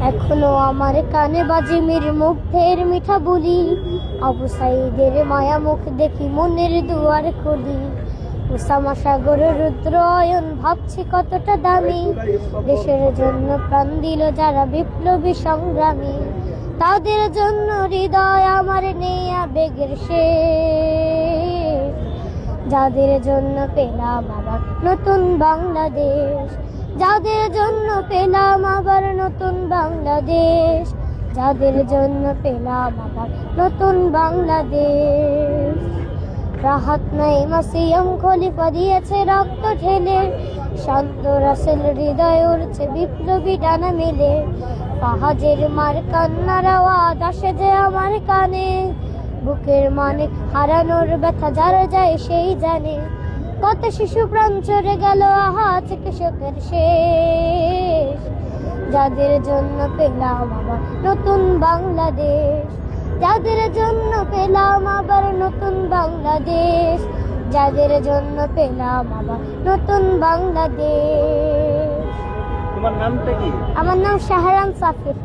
এখনো আমার কানে বাজে মীর মুগ্ধের মিঠা বলি, আবু সাইদের মায়া মুখ দেখি মনের দুয়ার খুলি। উসামা সাগরের রুদ্র অয়ন ভাবছি কতটা দামি, দেশের জন্য প্রাণ দিল যারা বিপ্লবী সংগ্রামী। তাদের জন্য হৃদয় আমার নেই আবেগের শেষ, যাদের জন্য পেলাম আবার নতুন বাংলাদেশ, যাদের জন্য পেলাম আবার নতুন বাংলাদেশ, যাদের জন্য পেলাম আবার নতুন বাংলাদেশ। রাহাত নাঈম আসিয়াম খলিফা দিয়েছে রক্ত ঢেলে, শান্ত রাসেল হৃদয় উড়ছে বিপ্লবী ডানা মেলে। পাহাজের মার কান্নার আওয়াজ আসে যে আমার কানে, বুকের মানে হারানোর ব্যথা যার যায় সেই জানে। কত শিশু প্রাণ চড়ে গেল আহা চিকিৎসকের শেষ, যাদের জন্য পেলাম আবার নতুন বাংলাদেশ, যাদের জন্য পেলাম আবার নতুন বাংলাদেশ, যাদের জন্য পেলাম আবার নতুন বাংলাদেশ। তোমার নামটা কি? আমার নাম শাহরান সাফির।